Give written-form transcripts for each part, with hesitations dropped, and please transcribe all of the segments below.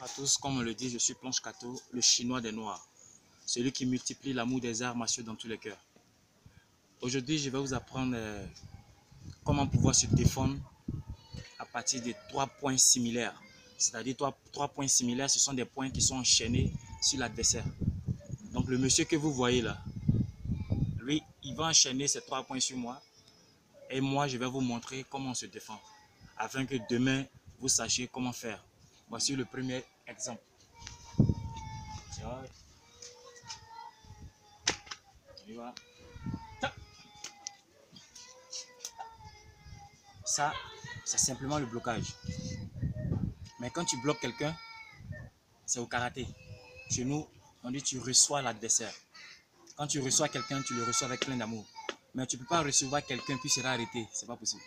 À tous, comme on le dit, je suis Planche Kato, le chinois des noirs, celui qui multiplie l'amour des arts martiaux dans tous les cœurs. Aujourd'hui, je vais vous apprendre comment pouvoir se défendre à partir de 3 points similaires. C'est-à-dire 3 points similaires, ce sont des points qui sont enchaînés sur l'adversaire. Donc le monsieur que vous voyez là, lui, il va enchaîner ces 3 points sur moi et moi, je vais vous montrer comment on se défend afin que demain, vous sachiez comment faire. Voici le premier exemple. Ça, c'est simplement le blocage. Mais quand tu bloques quelqu'un, c'est au karaté. Chez nous, on dit tu reçois l'adversaire. Quand tu reçois quelqu'un, tu le reçois avec plein d'amour. Mais tu ne peux pas recevoir quelqu'un puis sera arrêté. C'est pas possible.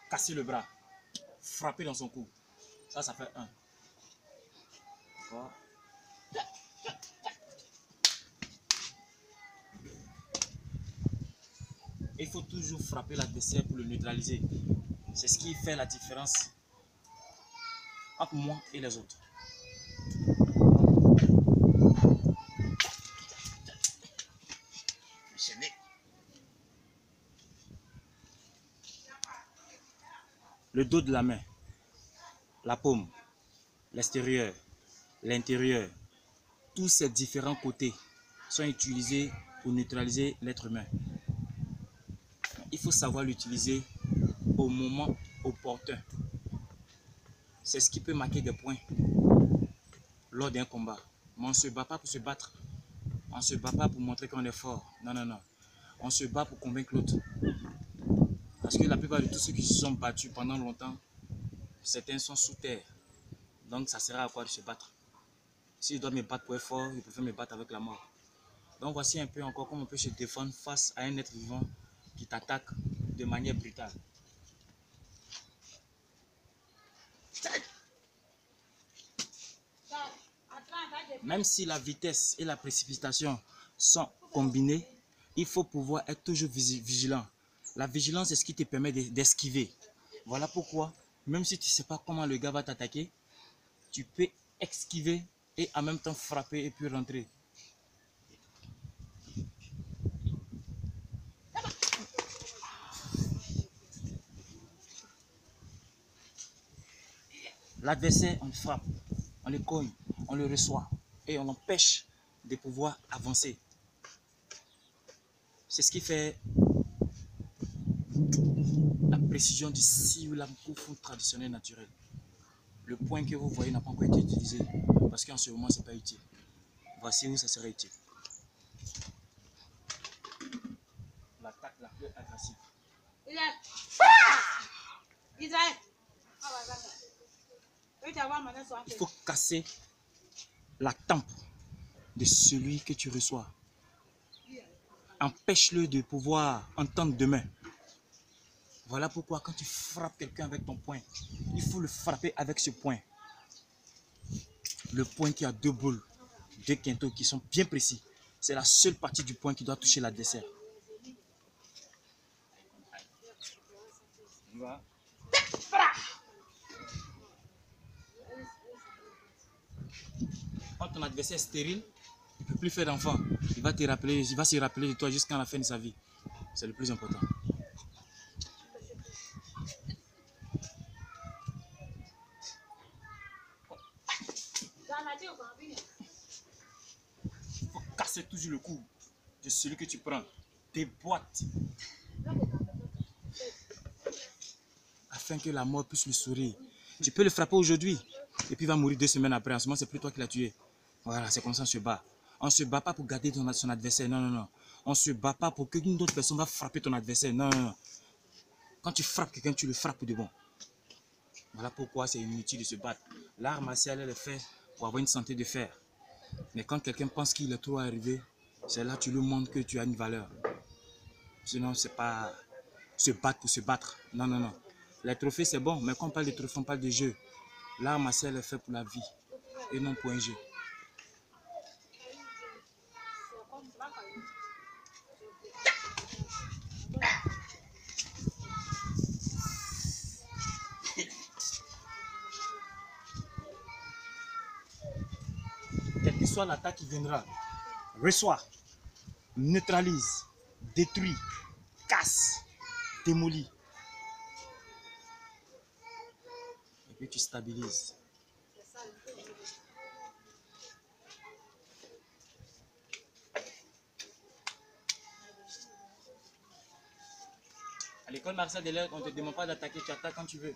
Casser le bras. Frapper dans son cou. Ça fait 1. Il faut toujours frapper l'adversaire pour le neutraliser. C'est ce qui fait la différence entre moi et les autres. Le dos de la main, la paume, l'extérieur, l'intérieur, tous ces différents côtés sont utilisés pour neutraliser l'être humain. Il faut savoir l'utiliser au moment opportun. C'est ce qui peut marquer des points lors d'un combat. Mais on ne se bat pas pour se battre. On ne se bat pas pour montrer qu'on est fort. Non, non, non. On se bat pour convaincre l'autre. Parce que la plupart de tous ceux qui se sont battus pendant longtemps, certains sont sous terre. Donc ça sert à quoi de se battre? Si je dois me battre pour être fort, je préfère me battre avec la mort. Donc voici un peu encore comment on peut se défendre face à un être vivant qui t'attaque de manière brutale. Même si la vitesse et la précipitation sont combinées, il faut pouvoir être toujours vigilant. La vigilance, c'est ce qui te permet d'esquiver. Voilà pourquoi, même si tu ne sais pas comment le gars va t'attaquer, tu peux esquiver et en même temps frapper et puis rentrer. L'adversaire, on le frappe, on le cogne, on le reçoit et on l'empêche de pouvoir avancer. C'est ce qui fait la précision du Siulam Koufu traditionnel naturel. Le point que vous voyez n'a pas encore été utilisé parce qu'en ce moment, ce n'est pas utile. Voici où ça serait utile. L'attaque la plus agressive. Il faut casser la tempe de celui que tu reçois. Empêche-le de pouvoir entendre demain. Voilà pourquoi quand tu frappes quelqu'un avec ton poing, il faut le frapper avec ce poing. Le poing qui a 2 boules, 2 quintaux qui sont bien précis. C'est la seule partie du poing qui doit toucher l'adversaire. Quand ton adversaire est stérile, il ne peut plus faire d'enfant. Il va se rappeler de toi jusqu'à la fin de sa vie. C'est le plus important. Il faut casser toujours le cou de celui que tu prends. Déboîte. Afin que la mort puisse lui sourire. Tu peux le frapper aujourd'hui et puis il va mourir 2 semaines après. En ce moment, c'est plus toi qui l'as tué. Voilà, c'est comme ça qu'on se bat. On ne se bat pas pour garder son adversaire. Non, non, non. On ne se bat pas pour qu'une autre personne va frapper ton adversaire. Non, non, non. Quand tu frappes quelqu'un, tu le frappes de bon. Voilà pourquoi c'est inutile de se battre. L'art martial, elle est fait pour avoir une santé de fer. Mais quand quelqu'un pense qu'il est trop arrivé, c'est là que tu lui montres que tu as une valeur. Sinon, c'est pas se battre pour se battre. Non, non, non. Les trophées, c'est bon, mais quand on parle de trophées, on parle de jeu. L'art martial est fait pour la vie et non pour un jeu. soit l'attaque qui viendra, reçois, neutralise, détruis, casse, démolis. Et puis tu stabilises. À l'école martiale des lettres, on ne te demande pas d'attaquer, tu attaques quand tu veux.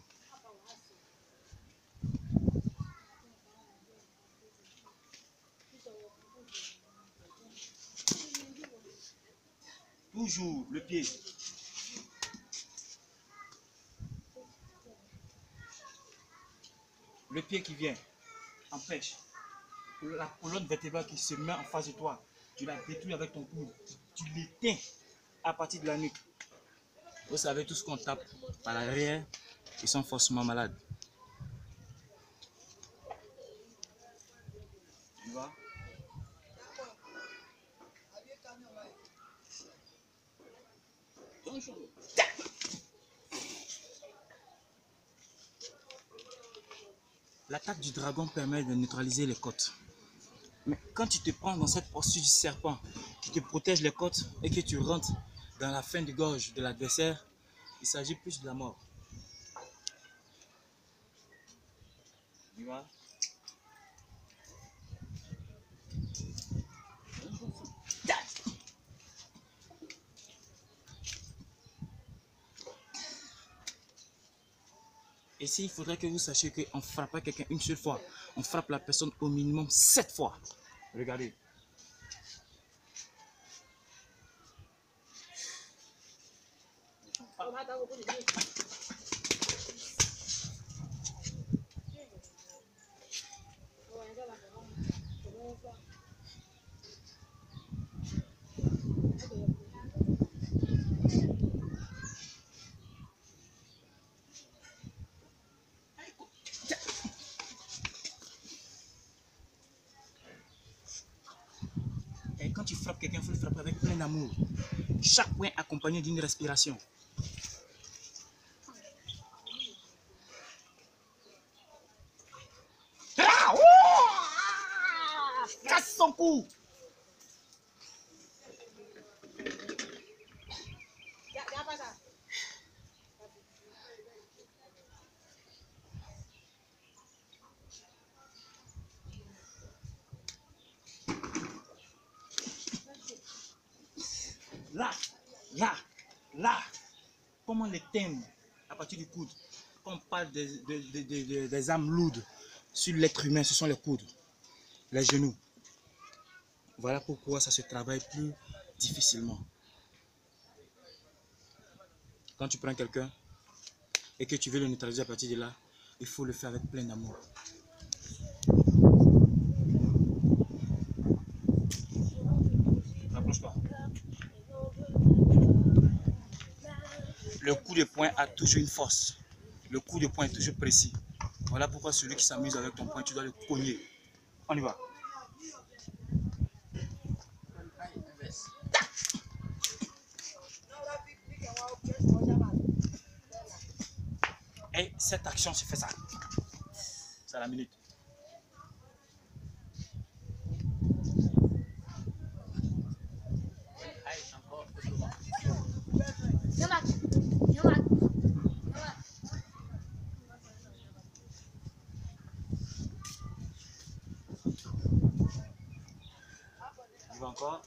Toujours le pied. Le pied qui vient, empêche. La colonne vertébrale qui se met en face de toi, tu la détruis avec ton coude. Tu l'éteins à partir de la nuque. Vous savez, tout ce qu'on tape par l'arrière, ils sont forcément malades. Tu vois? Bonjour. L'attaque du dragon permet de neutraliser les côtes. Mais quand tu te prends dans cette posture du serpent qui te protège les côtes et que tu rentres dans la fin de gorge de l'adversaire, il s'agit plus de la mort. Tu vois? Et ici, il faudrait que vous sachiez qu'on ne frappe pas quelqu'un une seule fois. On frappe la personne au minimum 7 fois. Regardez. Et quand tu frappes quelqu'un, il faut le frapper avec plein d'amour. Chaque point accompagné d'une respiration. Casse son cou. Là, comment les thèmes à partir du coude? Quand on parle des âmes lourdes sur l'être humain, ce sont les coudes, les genoux. Voilà pourquoi ça se travaille plus difficilement. Quand tu prends quelqu'un et que tu veux le neutraliser à partir de là, il faut le faire avec plein d'amour. Rapproche-toi. Le coup de poing a toujours une force. Le coup de poing est toujours précis. Voilà pourquoi celui qui s'amuse avec ton poing, tu dois le cogner. On y va. Et cette action se fait ça. C'est à la minute. Il va encore.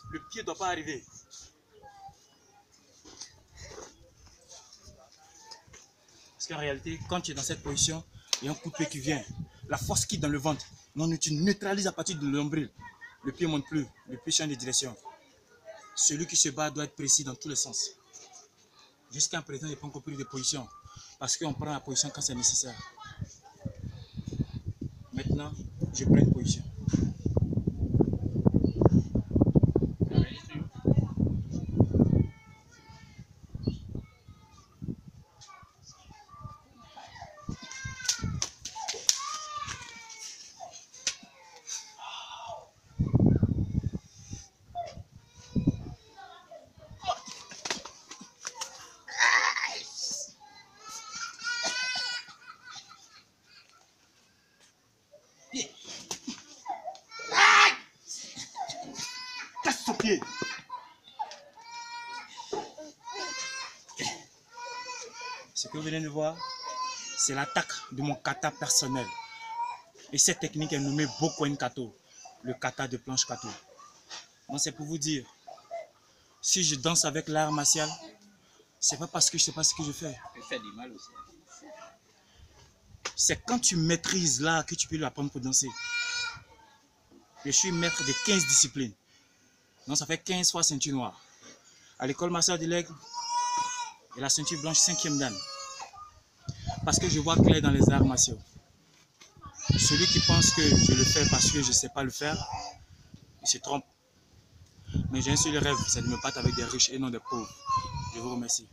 Le pied ne doit pas arriver. Parce qu'en réalité, quand tu es dans cette position, il y a un coup de pied qui vient. La force quitte dans le ventre. Non, tu neutralises à partir de l'ombril. Le pied ne monte plus. Le pied change de direction. Celui qui se bat doit être précis dans tous les sens. Jusqu'à présent, je n'ai pas encore pris de position. Parce qu'on prend la position quand c'est nécessaire. Maintenant, je prends une position. pied. Ce que vous venez de voir, c'est l'attaque de mon kata personnel. Et cette technique est nommée Bokoen Kato, le kata de planche Kato. Donc c'est pour vous dire, si je danse avec l'art martial, c'est pas parce que je sais pas ce que je fais. Ça fait du mal aussi. C'est quand tu maîtrises l'art que tu peux l'apprendre pour danser. Je suis maître de 15 disciplines. Donc ça fait 15 fois ceinture noire. À l'école martiale de l'Aigle, et la ceinture blanche 5e dan. Parce que je vois clair dans les arts martiaux. Celui qui pense que je le fais parce que je ne sais pas le faire, il se trompe. Mais j'ai un seul rêve, c'est de me battre avec des riches et non des pauvres. Je vous remercie.